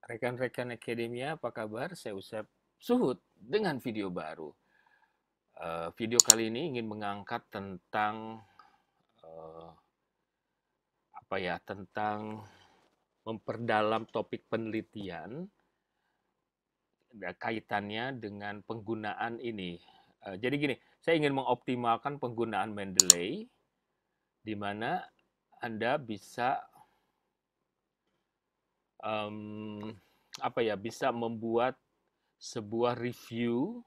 Rekan-rekan akademia, apa kabar? Saya Usep Suhud dengan video baru. Video kali ini ingin mengangkat tentang eh, tentang memperdalam topik penelitian kaitannya dengan penggunaan ini. Jadi gini, saya ingin mengoptimalkan penggunaan Mendeley, di mana Anda bisa um, bisa membuat sebuah review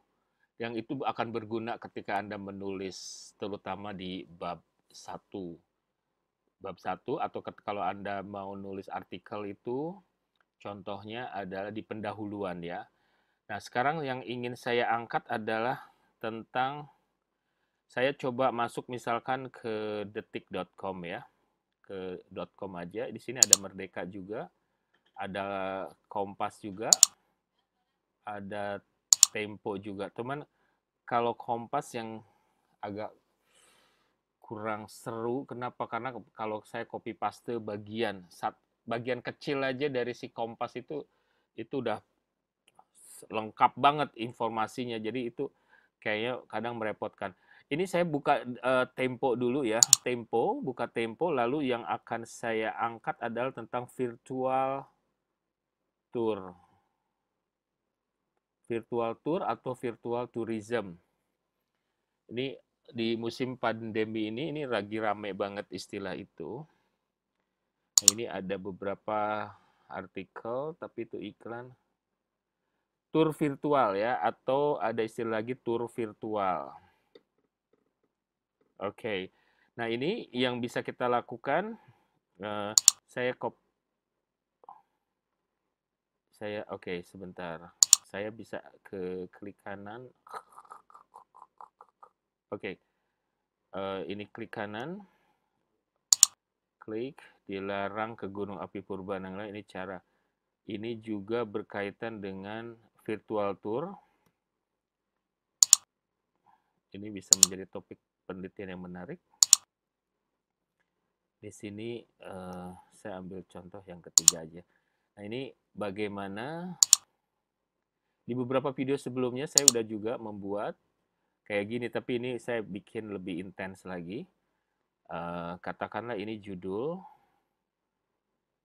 yang itu akan berguna ketika Anda menulis terutama di bab satu atau kalau Anda mau nulis artikel itu contohnya adalah di pendahuluan ya. Nah, sekarang yang ingin saya angkat adalah tentang saya coba masuk misalkan ke detik.com ya, ke .com aja. Di sini ada Merdeka juga, ada Kompas juga, ada Tempo juga. Teman, kalau Kompas yang agak kurang seru. Kenapa? Karena kalau saya copy paste bagian kecil aja dari si Kompas itu udah lengkap banget informasinya. Jadi itu kayaknya kadang merepotkan. Ini saya buka Tempo dulu ya. Buka Tempo, lalu yang akan saya angkat adalah tentang virtual tour. Virtual tour atau virtual tourism. Ini di musim pandemi ini lagi rame banget istilah itu. Nah, ini ada beberapa artikel, tapi itu iklan. Tour virtual ya, atau ada istilah lagi tour virtual. Oke, nah ini yang bisa kita lakukan. eh, saya oke, sebentar. Saya bisa ke klik kanan. Oke, ini klik kanan, klik dilarang ke Gunung Api Purbalingga. Ini cara. Ini juga berkaitan dengan virtual tour. Ini bisa menjadi topik penelitian yang menarik. Di sini saya ambil contoh yang ketiga aja. Nah, ini bagaimana di beberapa video sebelumnya saya udah juga membuat kayak gini, tapi ini saya bikin lebih intens lagi. Katakanlah ini judul.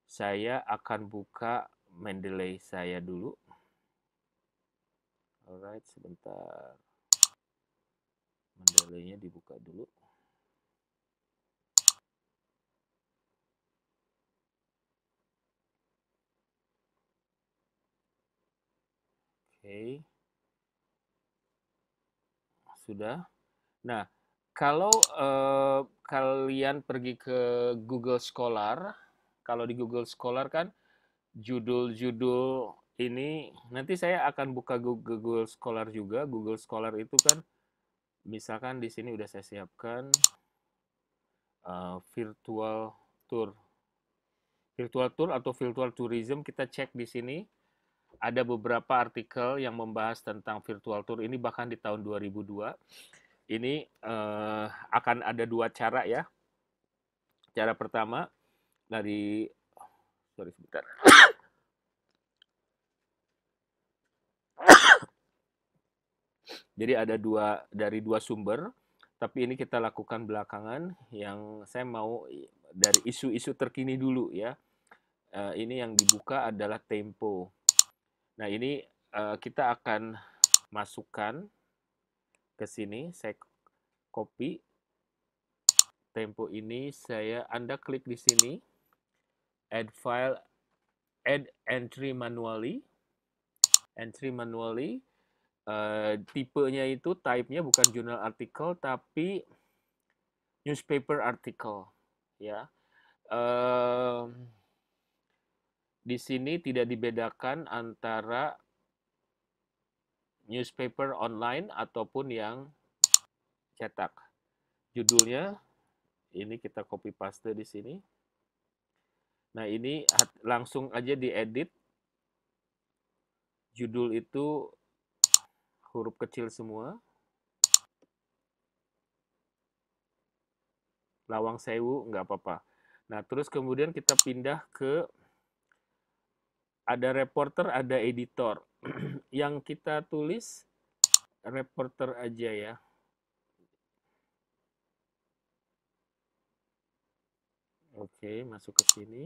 Saya akan buka Mendeley saya dulu. Alright, sebentar. Mendeley-nya dibuka dulu. Oke. Sudah. Nah, kalau kalian pergi ke Google Scholar, kalau di Google Scholar kan judul-judul ini nanti saya akan buka Google Scholar juga. Google Scholar itu kan misalkan di sini udah saya siapkan virtual tour. Virtual tour atau virtual tourism kita cek di sini. Ada beberapa artikel yang membahas tentang virtual tour ini bahkan di tahun 2002. Ini akan ada dua cara ya. Cara pertama dari sorry sebentar. Jadi ada dari dua sumber, tapi ini kita lakukan belakangan. Yang saya mau dari isu-isu terkini dulu ya. Ini yang dibuka adalah Tempo. Nah ini kita akan masukkan ke sini. Saya copy Tempo ini. Anda klik di sini, add file, add entry manually. Entry manually. Tipenya itu type-nya bukan jurnal artikel tapi newspaper article ya. Di sini tidak dibedakan antara newspaper online ataupun yang cetak. Judulnya ini kita copy paste di sini. Nah, ini langsung aja diedit. Judul itu huruf kecil semua. Lawang Sewu nggak apa-apa. Nah, terus kemudian kita pindah ke Ada reporter, ada editor. Yang kita tulis reporter aja ya. Oke, masuk ke sini.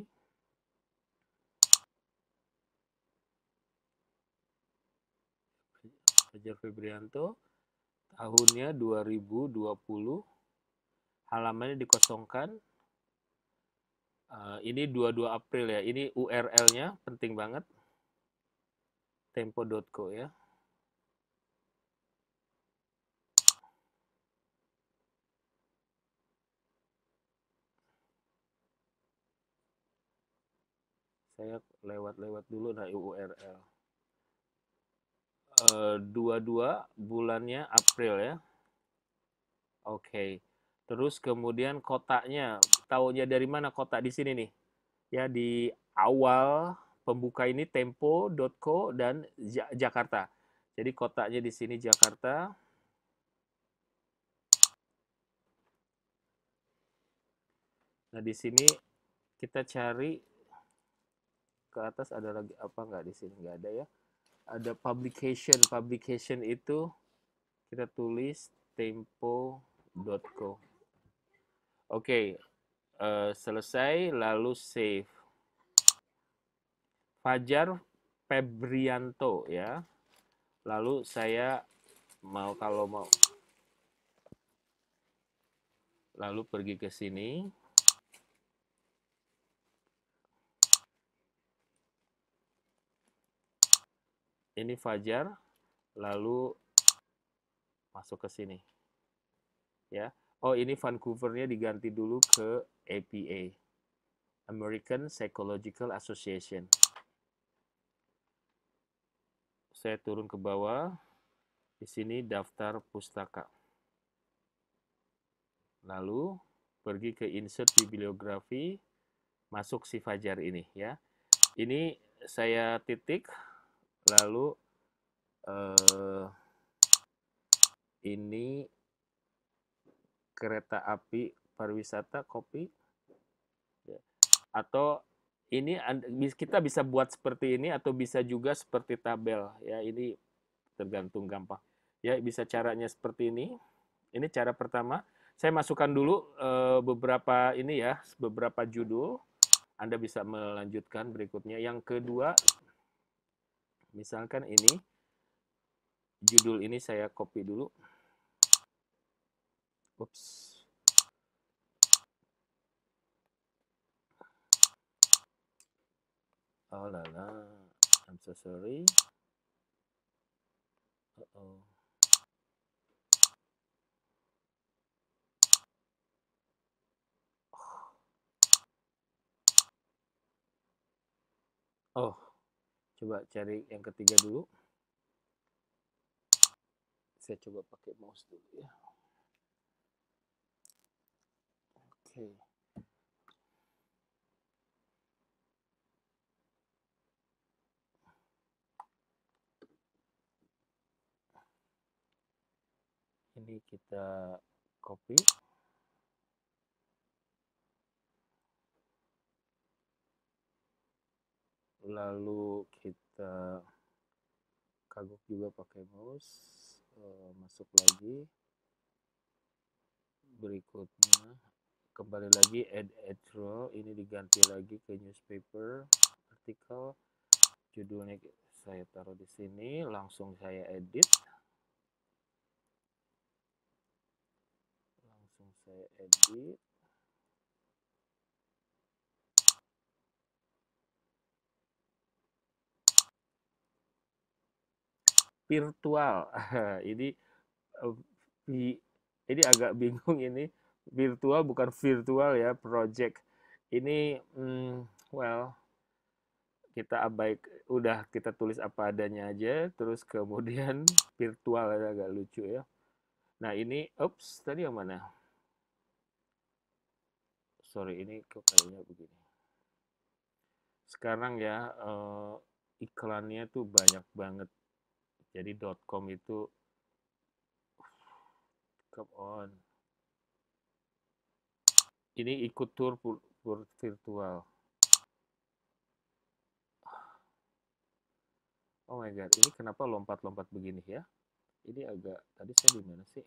Fajar Febrianto, tahunnya 2020, halamannya dikosongkan. Ini 22 April ya, ini URL-nya penting banget, tempo.co ya. Saya lewat-lewat dulu nah URL. 22 bulannya April ya. Oke. Terus kemudian kotaknya, tahunya dari mana kotak di sini nih? Ya di awal pembuka ini tempo.co dan Jakarta. Jadi kotaknya di sini Jakarta. Nah di sini kita cari ke atas ada lagi apa nggak di sini? Nggak ada ya. Ada publication. Publication itu kita tulis tempo.co. Oke, selesai lalu save. Fajar Febrianto ya. Lalu saya mau kalau mau lalu pergi ke sini. Ini Fajar, lalu masuk ke sini. Ya. Oh, ini Vancouver-nya diganti dulu ke APA. American Psychological Association. Saya turun ke bawah. Di sini daftar pustaka. Lalu pergi ke insert bibliografi, masuk si Fajar ini ya. Ini saya titik, lalu ini kereta api pariwisata kopi, atau ini kita bisa buat seperti ini atau bisa juga seperti tabel ya, ini tergantung gampang ya. Bisa caranya seperti ini cara pertama. Saya masukkan dulu beberapa ini ya, beberapa judul. Anda bisa melanjutkan berikutnya. Yang kedua, misalkan ini judul ini saya copy dulu. Ups. Oh lala, I'm so sorry. Uh-oh. Oh, coba cari yang ketiga dulu. Saya coba pakai mouse dulu ya. Oke. Ini kita copy. Lalu kita kagok juga pakai mouse. Masuk lagi. Berikutnya kembali lagi add editorial, ini diganti lagi ke newspaper artikel, judulnya saya taruh di sini, langsung saya edit, virtual. ini ini agak bingung, ini virtual bukan virtual ya, project ini. Well, kita udah kita tulis apa adanya aja, terus kemudian virtual, agak lucu ya. Nah ini, ups, tadi yang mana? Sorry, ini kok kayaknya begini. Sekarang ya iklannya tuh banyak banget. Jadi .com itu, come on. Ini ikut tour virtual. Oh my god, ini kenapa lompat-lompat begini ya? Ini agak, tadi saya di mana sih?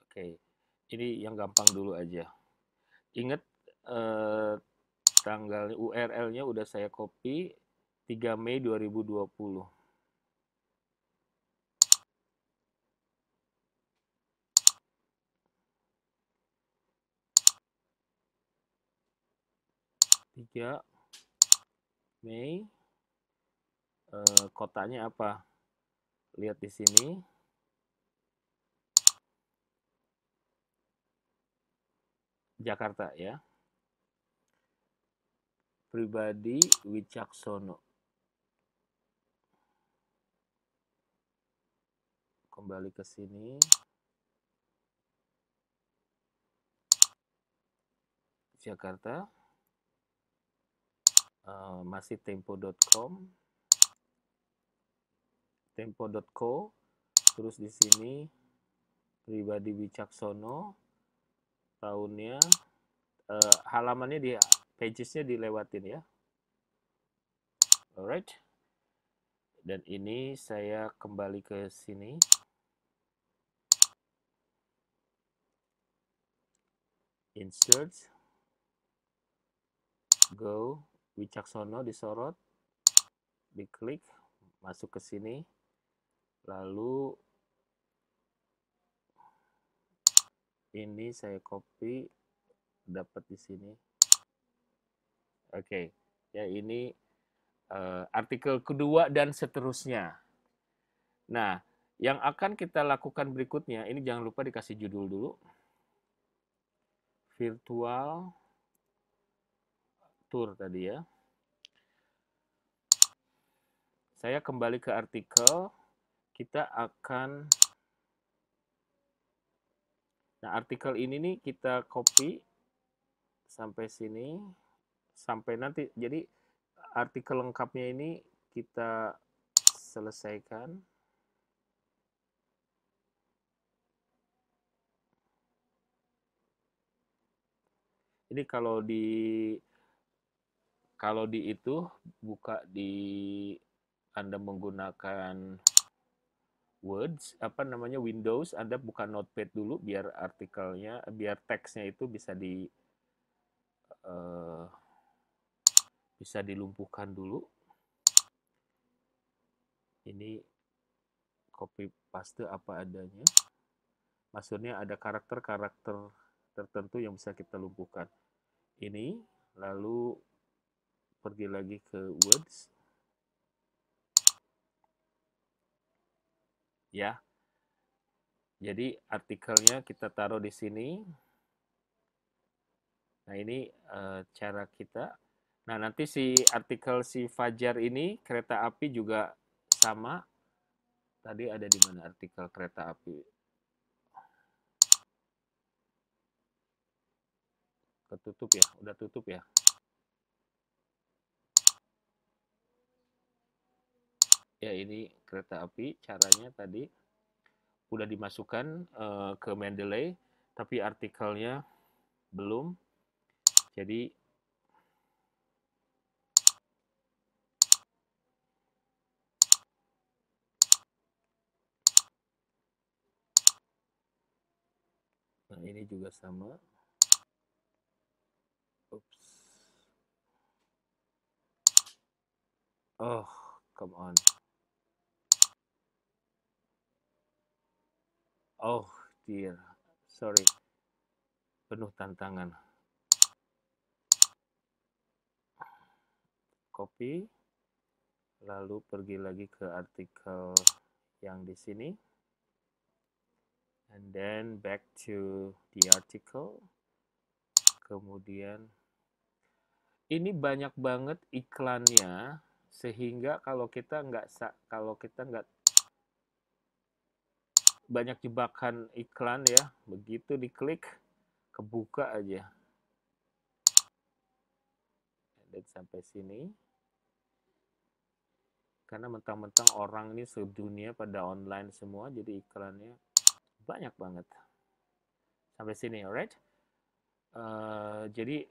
Oke, ini yang gampang dulu aja. Ingat eh, tanggal URL-nya udah saya copy 3 Mei 2020. Tiga Mei, kotanya apa? Lihat di sini. Jakarta ya. Pribadi Wicaksono. Kembali ke sini. Jakarta. Masih tempo.com. Tempo.co. Terus di sini Pribadi Wicaksono. Tahunnya, halamannya di pagesnya dilewatin ya. Alright. Dan ini saya kembali ke sini. Insert. Go. Wicaksono disorot. Diklik. Masuk ke sini. Lalu ini saya copy, dapat di sini. Oke, ya ini artikel kedua dan seterusnya. Nah, yang akan kita lakukan berikutnya, ini jangan lupa dikasih judul dulu. Virtual tour tadi ya. Saya kembali ke artikel, kita akan, nah artikel ini nih kita copy sampai sini, sampai nanti, jadi artikel lengkapnya ini kita selesaikan. Ini kalau di itu buka di Anda menggunakan Words, apa namanya Windows, Anda buka Notepad dulu biar artikelnya, biar teksnya itu uh, bisa dilumpuhkan dulu. Ini copy paste apa adanya. Maksudnya ada karakter-karakter tertentu yang bisa kita lumpuhkan. Ini lalu pergi lagi ke Words. Ya. Jadi artikelnya kita taruh di sini. Nah, ini cara kita. Nah, nanti si artikel si Fajar ini kereta api juga sama. Tadi ada di mana artikel kereta api? Ketutup ya? Udah tutup ya? Ya, ini kereta api. Caranya tadi udah dimasukkan ke Mendeley, tapi artikelnya belum. Jadi nah ini juga sama. Oops. Oh, come on. Oh, dear. Sorry. Penuh tantangan. Copy. Lalu pergi lagi ke artikel yang di sini. And then back to the article. Kemudian ini banyak banget iklannya sehingga kalau kita nggak banyak jebakan iklan ya, begitu diklik kebuka aja. Dan sampai sini. Karena mentang-mentang orang ini sedunia pada online semua, jadi iklannya banyak banget. Sampai sini, alright? Jadi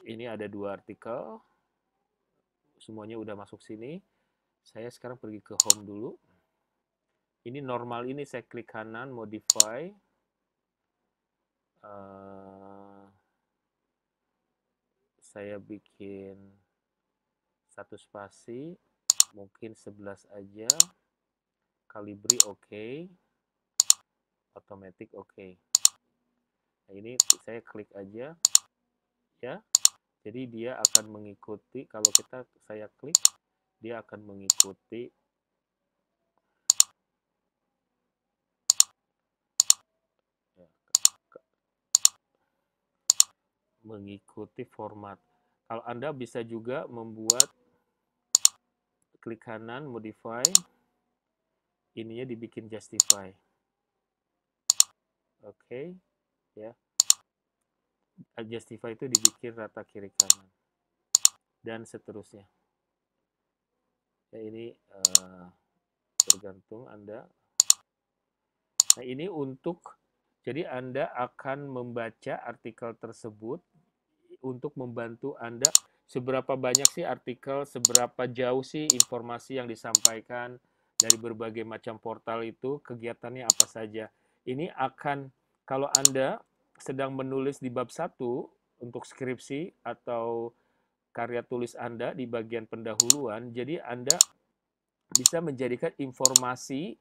ini ada 2 artikel, semuanya udah masuk sini. Saya sekarang pergi ke home dulu. Ini normal, ini saya klik kanan, modify. Saya bikin 1 spasi, mungkin 11 aja. Calibri oke. Automatic oke. Nah, ini saya klik aja ya. Jadi dia akan mengikuti, kalau saya klik, dia akan mengikuti format. Kalau Anda bisa juga membuat, klik kanan, modify, ininya dibikin justify. Oke, ya. Justify itu dibikin rata kiri kanan. Dan seterusnya. Ya, ini tergantung Anda. Nah, ini jadi Anda akan membaca artikel tersebut untuk membantu Anda seberapa banyak sih artikel, seberapa jauh sih informasi yang disampaikan dari berbagai macam portal itu, kegiatannya apa saja. Ini akan, kalau Anda sedang menulis di bab 1 untuk skripsi atau karya tulis Anda di bagian pendahuluan, jadi Anda bisa menjadikan informasi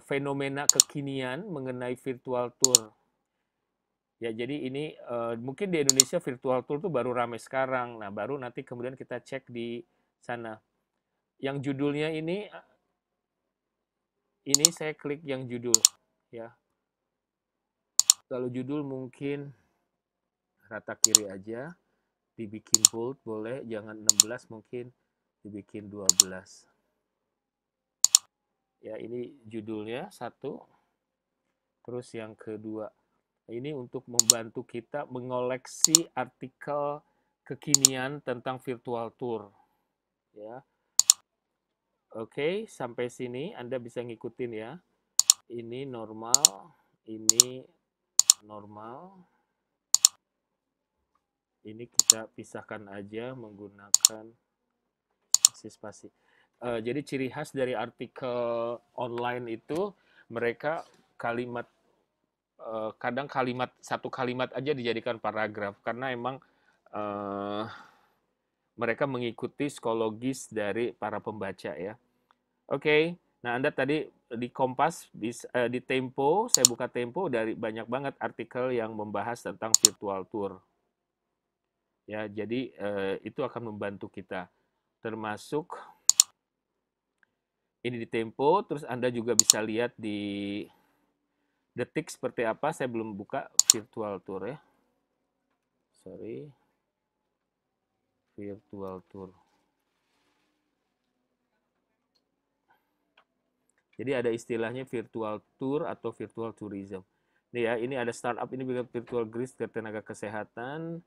fenomena kekinian mengenai virtual tour. Ya, jadi ini mungkin di Indonesia virtual tour tuh baru ramai sekarang. Nah, baru nanti kemudian kita cek di sana. Yang judulnya ini saya klik yang judul ya. Kalau judul mungkin rata kiri aja, dibikin bold boleh, jangan 16, mungkin dibikin 12. Ya, ini judulnya 1. Terus yang kedua, ini untuk membantu kita mengoleksi artikel kekinian tentang virtual tour. Ya. Oke, sampai sini Anda bisa ngikutin ya. Ini normal, ini normal. Ini kita pisahkan aja menggunakan spasi-spasi. Jadi ciri khas dari artikel online itu, mereka kadang satu kalimat aja dijadikan paragraf, karena emang mereka mengikuti psikologis dari para pembaca ya. Oke, nah Anda tadi di Kompas, di Tempo, saya buka Tempo, dari banyak banget artikel yang membahas tentang virtual tour. Ya, jadi itu akan membantu kita. Termasuk ini di Tempo, terus Anda juga bisa lihat di Detik seperti apa. Saya belum buka virtual tour ya. Sorry. Virtual tour. Jadi ada istilahnya virtual tour atau virtual tourism. Ini ya, ini ada startup, ini virtual Greece ke tenaga kesehatan.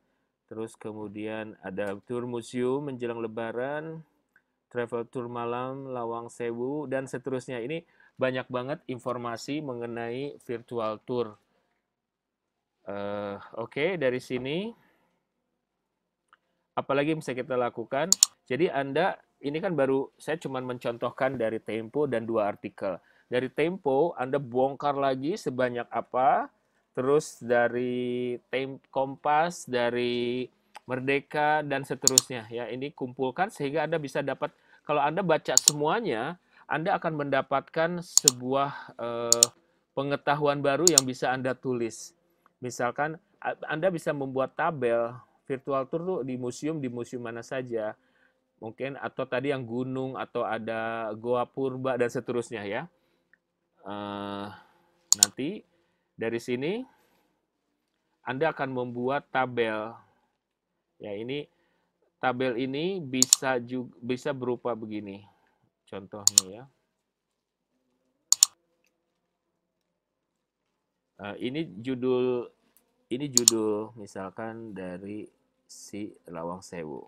Terus kemudian ada tour museum menjelang Lebaran, travel tour malam Lawang Sewu, dan seterusnya. Ini banyak banget informasi mengenai virtual tour. Oke, dari sini apalagi yang bisa kita lakukan. Jadi Anda, ini kan baru saya cuma mencontohkan dari Tempo dan 2 artikel. Dari Tempo Anda bongkar lagi sebanyak apa, terus dari Kompas, dari Merdeka, dan seterusnya ya. Ini kumpulkan sehingga Anda bisa dapat, kalau Anda baca semuanya, Anda akan mendapatkan sebuah pengetahuan baru yang bisa Anda tulis. Misalkan Anda bisa membuat tabel virtual tour tuh di museum mana saja. Mungkin atau tadi yang gunung, atau ada goa purba dan seterusnya ya. Nanti dari sini Anda akan membuat tabel. Ya, ini tabel ini bisa berupa begini. Contohnya ya. Ini judul misalkan dari si Lawang Sewu.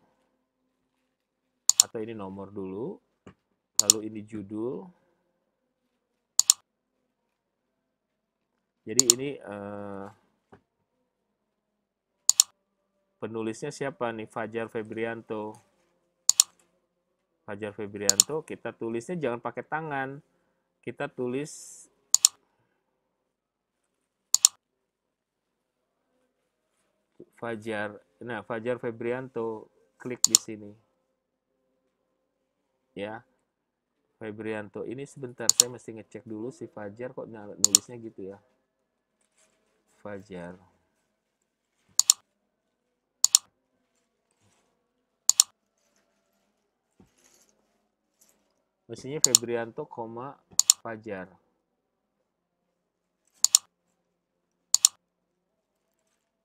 Atau ini nomor dulu. lalu ini judul. Jadi ini penulisnya siapa nih? Fajar Febrianto. Fajar Febrianto, kita tulisnya jangan pakai tangan. Kita tulis Fajar. Nah, Fajar Febrianto, klik di sini. Ya, Febrianto. Ini sebentar, saya mesti ngecek dulu si Fajar kok nulisnya gitu ya. Fajar. Mestinya Febrianto, Fajar.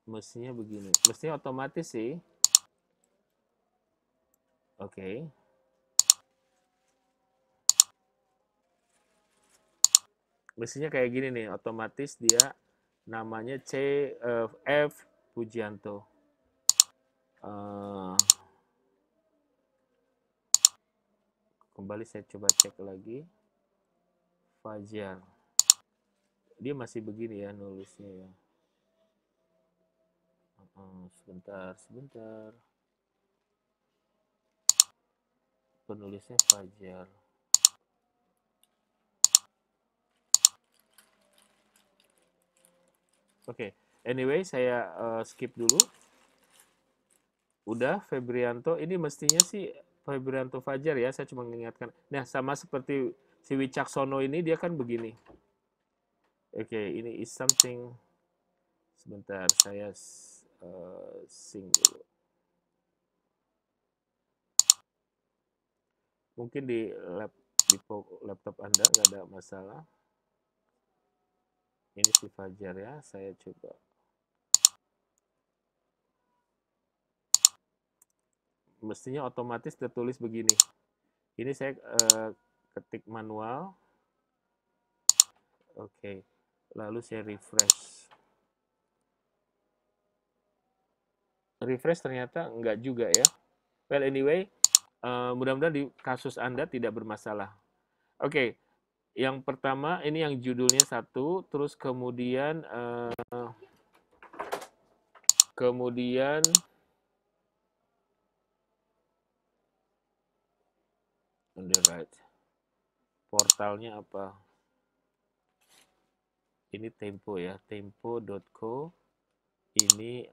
Mestinya begini. Mestinya otomatis sih. Oke. Mestinya kayak gini nih, otomatis dia namanya F Pujianto. Kembali saya coba cek lagi. Fajar. Dia masih begini ya nulisnya ya. Sebentar. Penulisnya Fajar. Oke, anyway saya skip dulu. Udah Febrianto, ini mestinya sih Febrianto Fajar ya, saya cuma mengingatkan. Nah, sama seperti si Wicaksono ini dia kan begini. Oke, ini is something. Sebentar, saya sing dulu. Mungkin di laptop Anda nggak ada masalah. Ini si Fajar ya, saya coba. Mestinya otomatis tertulis begini. Ini saya ketik manual. Oke, lalu saya refresh. Refresh ternyata enggak juga ya. Well anyway, mudah-mudahan di kasus Anda tidak bermasalah. Oke, yang pertama ini yang judulnya satu, terus kemudian on the right, portalnya apa? Ini Tempo ya, tempo.co. Ini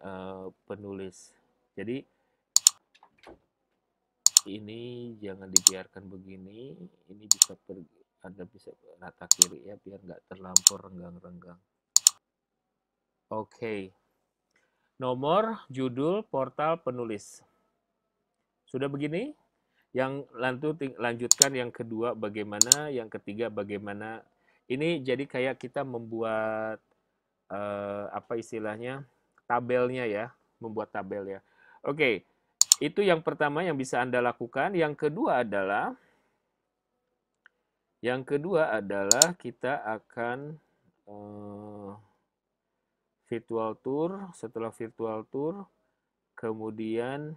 penulis. Jadi ini jangan dibiarkan begini. Ini bisa Anda bisa rata kiri ya, biar nggak terlampau renggang-renggang. Oke. Nomor, judul, portal, penulis. Sudah begini? Yang lanjutkan yang kedua bagaimana, yang ketiga bagaimana. Ini jadi kayak kita membuat apa istilahnya? Tabelnya ya, membuat tabel ya. Oke. Itu yang pertama yang bisa Anda lakukan. Yang kedua adalah kita akan virtual tour. Setelah virtual tour, kemudian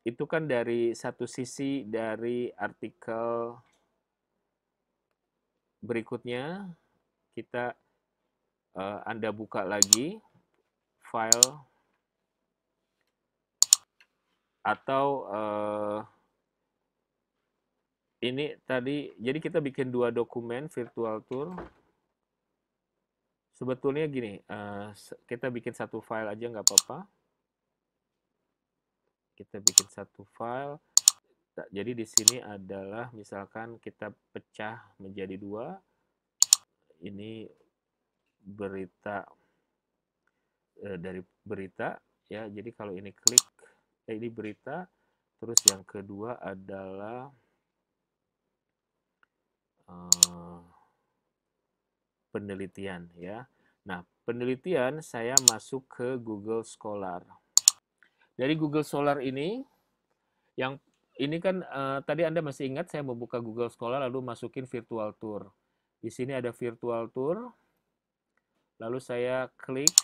itu kan dari satu sisi dari artikel berikutnya, kita Anda buka lagi file atau ini tadi, jadi kita bikin dua dokumen virtual tour. Sebetulnya gini, kita bikin satu file aja nggak apa-apa. Kita bikin satu file. Jadi di sini adalah misalkan kita pecah menjadi dua. Ini berita dari berita ya. Jadi kalau ini klik, ini berita. Terus yang kedua adalah penelitian ya. Nah, penelitian saya masuk ke Google Scholar. Dari Google Scholar ini, yang ini kan tadi Anda masih ingat saya membuka Google Scholar lalu masukin virtual tour. Di sini ada virtual tour. Lalu saya klik,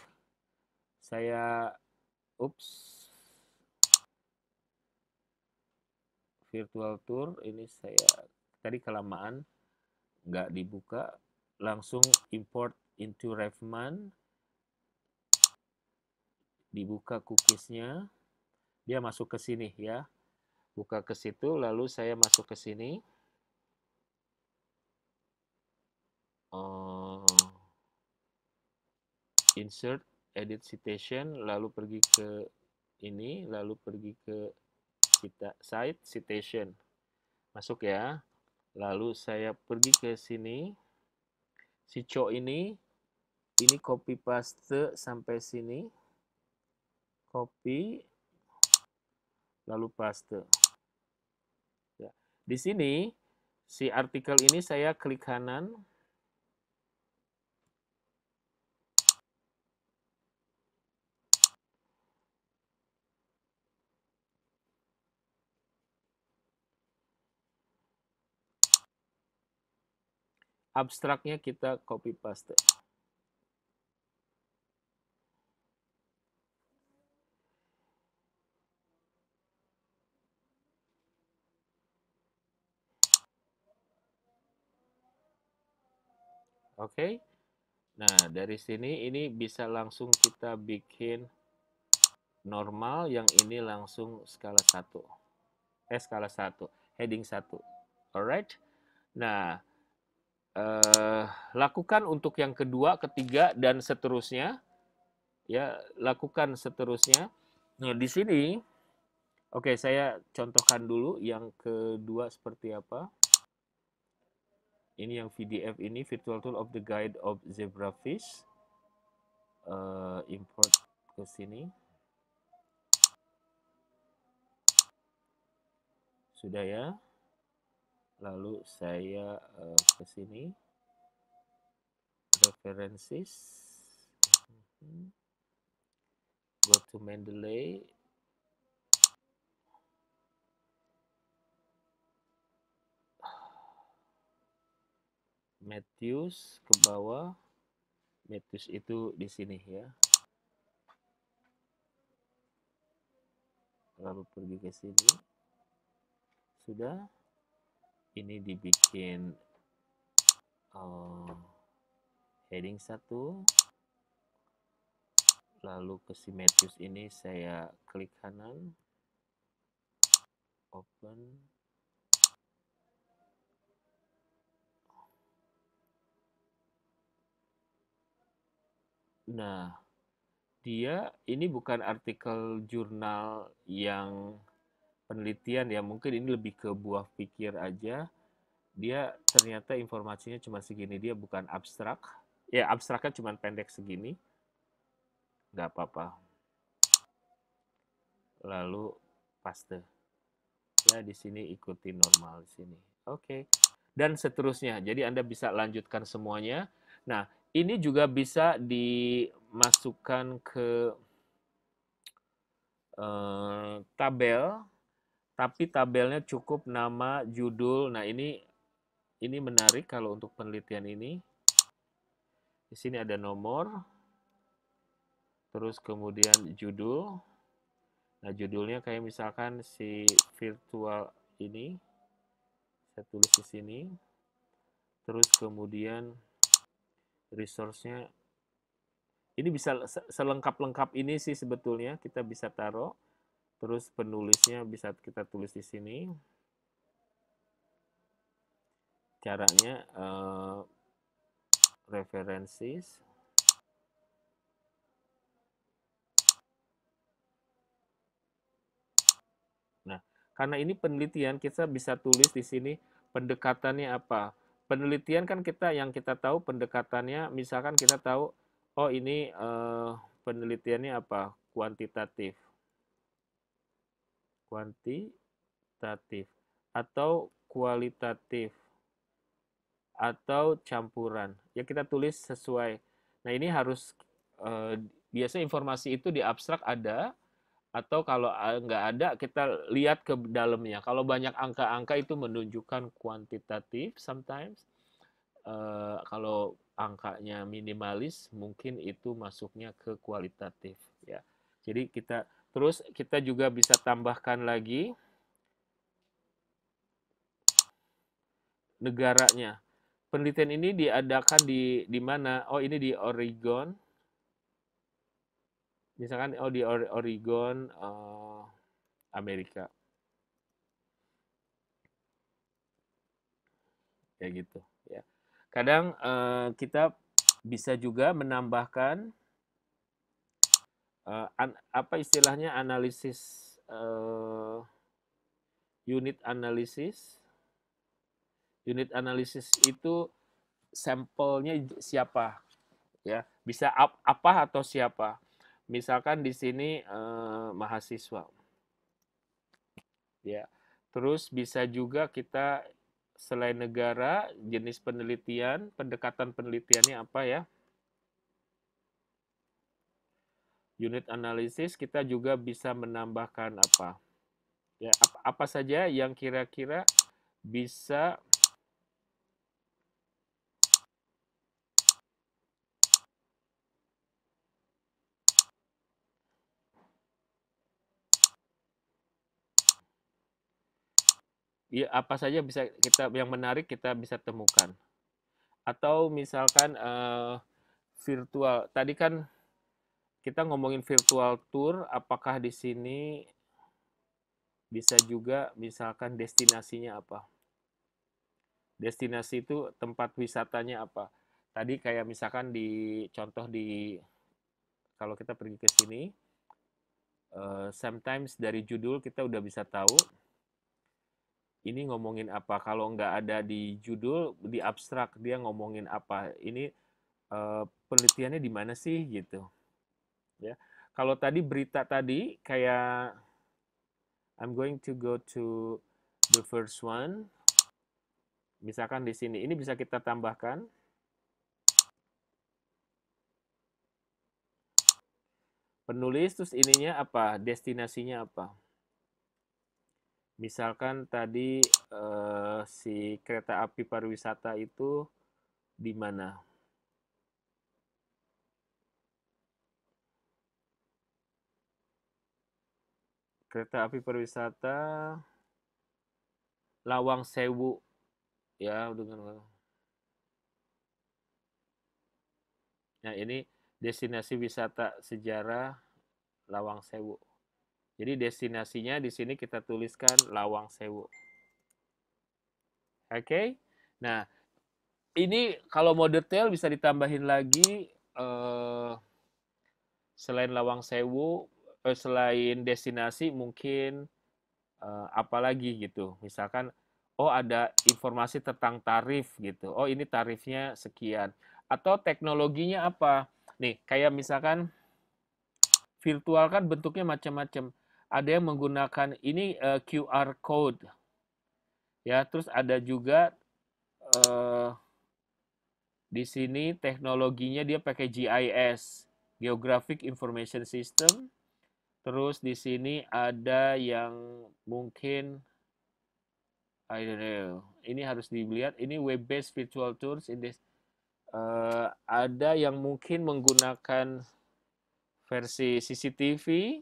virtual tour ini saya tadi kelamaan nggak dibuka, langsung import into Revman, dibuka cookiesnya, dia masuk ke sini ya, buka ke situ, lalu saya masuk ke sini, insert, edit citation, lalu pergi ke ini, lalu pergi ke cite citation, masuk ya, lalu saya pergi ke sini, si ini copy paste sampai sini, copy, lalu paste. Ya. Di sini, si artikel ini saya klik kanan, abstraknya kita copy paste. Oke. Nah, dari sini ini bisa langsung kita bikin normal, yang ini langsung skala 1. Skala 1, heading 1. Alright. Nah, lakukan untuk yang kedua, ketiga, dan seterusnya. Ya, lakukan seterusnya. Nah, di sini, oke, saya contohkan dulu yang kedua seperti apa. Ini yang VDF ini, Virtual Tool of the Guide of Zebrafish. Import ke sini. Sudah ya. Lalu saya ke sini. References. Go to Mendeley. Matthews ke bawah. Matthews itu di sini ya. Lalu pergi ke sini. Sudah. Ini dibikin heading 1. Lalu ke si Matthews ini saya klik kanan. Open. Nah, dia ini bukan artikel jurnal yang penelitian ya, mungkin ini lebih ke buah pikir aja. Dia ternyata informasinya cuma segini, dia bukan abstrak. Ya, abstraknya cuma pendek segini. Nggak apa-apa. Lalu paste. Ya, di sini ikuti normal di sini. Oke. Dan seterusnya. Jadi Anda bisa lanjutkan semuanya. Nah, ini juga bisa dimasukkan ke tabel, tapi tabelnya cukup nama, judul. Nah, ini menarik kalau untuk penelitian ini. Di sini ada nomor, terus kemudian judul. Nah, judulnya kayak misalkan si virtual ini, saya tulis di sini. Terus kemudian resource-nya, ini bisa selengkap-lengkap ini sih sebetulnya kita bisa taruh. Terus penulisnya bisa kita tulis di sini. Caranya references. Nah, karena ini penelitian, kita bisa tulis di sini pendekatannya apa. Penelitian kan yang kita tahu pendekatannya, misalkan kita tahu, oh ini penelitiannya apa? Kuantitatif. Kuantitatif. Atau kualitatif. Atau campuran. Ya kita tulis sesuai. Nah ini harus, biasanya informasi itu di abstrak ada, atau kalau nggak ada, kita lihat ke dalamnya. Kalau banyak angka-angka itu menunjukkan kuantitatif sometimes. Kalau angkanya minimalis, mungkin itu masuknya ke kualitatif. Ya. Jadi kita juga bisa tambahkan lagi negaranya. Penelitian ini diadakan di mana? Oh, ini di Oregon. Misalkan oh di Oregon, Amerika. Kayak gitu ya. Kadang kita bisa juga menambahkan apa istilahnya analisis unit analisis. Unit analisis itu sampelnya siapa ya, bisa apa atau siapa. Misalkan di sini mahasiswa ya. Terus bisa juga kita selain negara, jenis penelitian, pendekatan penelitiannya apa ya? Unit analisis kita juga bisa menambahkan apa? Ya, apa saja yang kira-kira bisa ya, apa saja bisa kita yang menarik kita bisa temukan. Atau misalkan virtual. Tadi kan kita ngomongin virtual tour, apakah di sini bisa juga misalkan destinasinya apa? Destinasi itu tempat wisatanya apa? Tadi kayak misalkan di contoh di kalau kita pergi ke sini, sometimes dari judul kita udah bisa tahu ini ngomongin apa. Kalau nggak ada di judul, di abstrak dia ngomongin apa. Ini penelitiannya di mana sih gitu. Ya. Kalau tadi berita tadi kayak I'm going to go to the first one. Misalkan di sini, ini bisa kita tambahkan. Penulis, terus ininya apa? Destinasinya apa? Misalkan tadi si kereta api pariwisata itu di mana? Kereta api pariwisata Lawang Sewu ya dengan nah ini destinasi wisata sejarah Lawang Sewu. Jadi destinasinya di sini kita tuliskan Lawang Sewu. Oke. Nah, ini kalau mau detail bisa ditambahin lagi selain Lawang Sewu, selain destinasi mungkin apalagi gitu. Misalkan oh ada informasi tentang tarif gitu. Oh ini tarifnya sekian. Atau teknologinya apa? Nih, kayak misalkan virtual kan bentuknya macam-macam. Ada yang menggunakan ini QR code. Ya, terus ada juga uh, di sini teknologinya dia pakai GIS, Geographic Information System. Terus di sini ada yang mungkin I don't know. Ini harus dilihat. Ini web-based virtual tours. Ini ada yang mungkin menggunakan versi CCTV,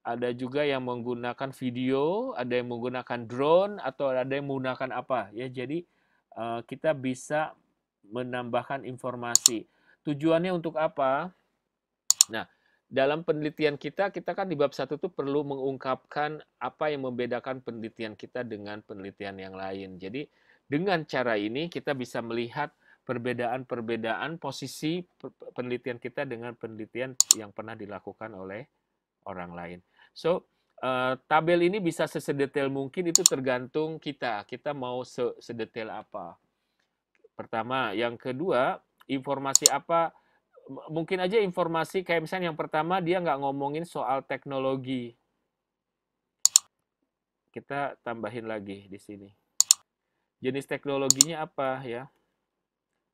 ada juga yang menggunakan video, ada yang menggunakan drone, atau ada yang menggunakan apa ya. Jadi kita bisa menambahkan informasi. Tujuannya untuk apa? Nah, dalam penelitian kita kan di bab 1 itu perlu mengungkapkan apa yang membedakan penelitian kita dengan penelitian yang lain. Jadi, dengan cara ini kita bisa melihat perbedaan-perbedaan posisi penelitian kita dengan penelitian yang pernah dilakukan oleh orang lain. So, tabel ini bisa sesedetail mungkin, itu tergantung kita. Kita mau sedetail apa. Pertama, yang kedua, informasi apa mungkin aja informasi kayak misalnya yang pertama dia nggak ngomongin soal teknologi. Kita tambahin lagi di sini. Jenis teknologinya apa ya?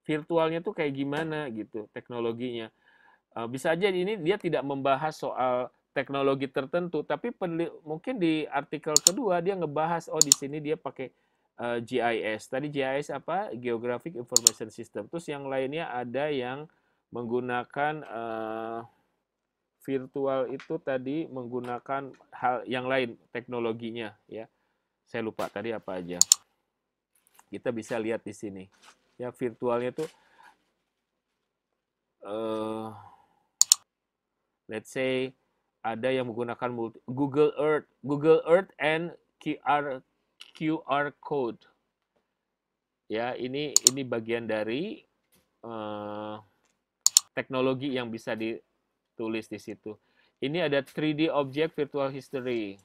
Virtualnya tuh kayak gimana gitu teknologinya. Bisa aja ini dia tidak membahas soal teknologi tertentu, tapi mungkin di artikel kedua dia ngebahas oh di sini dia pakai GIS. Tadi GIS apa? Geographic Information System. Terus yang lainnya ada yang menggunakan virtual itu tadi menggunakan hal yang lain teknologinya ya. Saya lupa tadi apa aja. Kita bisa lihat di sini. Ya, virtualnya tuh let's say ada yang menggunakan Google Earth and QR code. Ya, ini bagian dari teknologi yang bisa ditulis di situ. Ini ada 3D Object Virtual History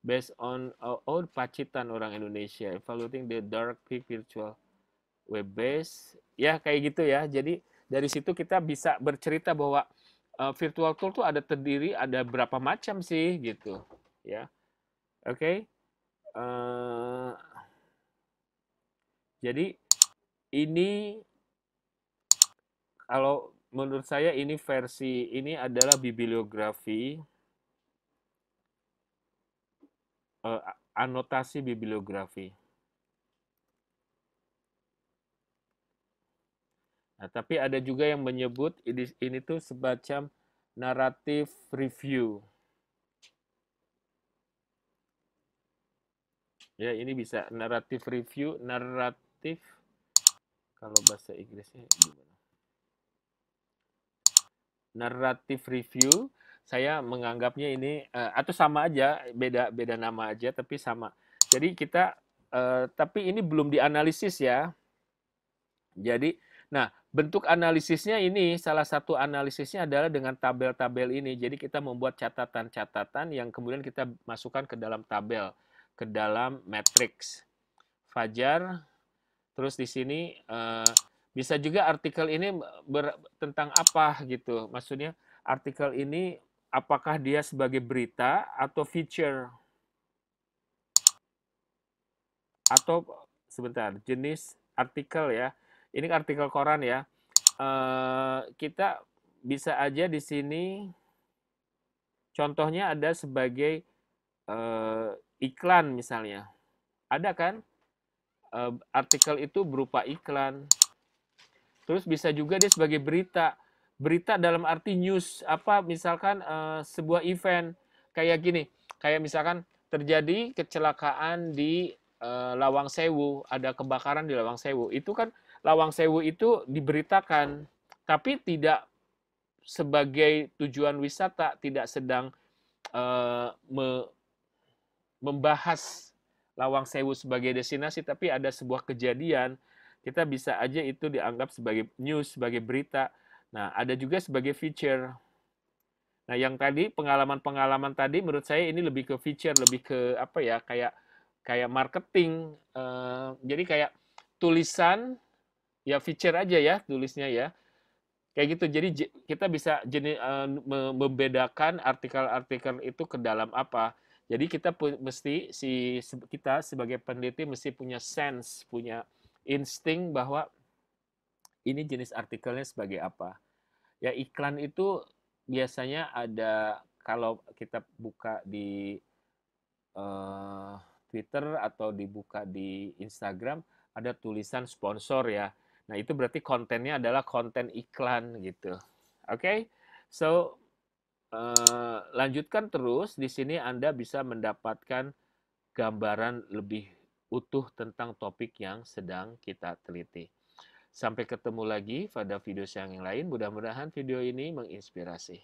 based on Pacitan orang Indonesia evaluating the dark peak virtual web base, ya kayak gitu ya. Jadi dari situ kita bisa bercerita bahwa virtual tool tuh ada berapa macam sih gitu ya. Oke. Jadi ini kalau menurut saya ini adalah bibliografi, anotasi bibliografi. Nah, tapi ada juga yang menyebut ini tuh semacam narrative review. Ya, ini bisa narrative review, kalau bahasa Inggrisnya gimana? Narrative review, saya menganggapnya ini atau sama aja, beda nama aja tapi sama. Jadi kita tapi ini belum dianalisis ya. Jadi, nah bentuk analisisnya ini salah satu analisisnya adalah dengan tabel-tabel ini. Jadi kita membuat catatan-catatan yang kemudian kita masukkan ke dalam tabel, ke dalam matrix. Fajar, terus di sini bisa juga artikel ini tentang apa gitu. Maksudnya artikel ini apakah dia sebagai berita atau feature atau sebentar jenis artikel ya. Ini artikel koran ya. Kita bisa aja di sini contohnya ada sebagai iklan misalnya. Ada kan? Artikel itu berupa iklan. Terus bisa juga dia sebagai berita. Berita dalam arti news, apa misalkan sebuah event kayak gini. Kayak misalkan terjadi kecelakaan di Lawang Sewu, ada kebakaran di Lawang Sewu. Itu kan Lawang Sewu itu diberitakan, tapi tidak sebagai tujuan wisata, tidak sedang membahas Lawang Sewu sebagai destinasi, tapi ada sebuah kejadian, kita bisa aja itu dianggap sebagai news, sebagai berita. Nah, ada juga sebagai feature. Nah, yang tadi pengalaman-pengalaman tadi menurut saya ini lebih ke feature, lebih ke apa ya, kayak marketing. Jadi kayak tulisan ya feature aja ya tulisnya ya. Kayak gitu. Jadi kita bisa membedakan artikel-artikel itu ke dalam apa. Jadi kita sebagai peneliti mesti punya sense, punya insting bahwa ini jenis artikelnya sebagai apa. Ya iklan itu biasanya ada kalau kita buka di Twitter atau dibuka di Instagram ada tulisan sponsor ya. Nah, itu berarti kontennya adalah konten iklan gitu. Oke. Okay? So lanjutkan terus di sini Anda bisa mendapatkan gambaran lebih utuh tentang topik yang sedang kita teliti. Sampai ketemu lagi pada video yang lain. Mudah-mudahan video ini menginspirasi.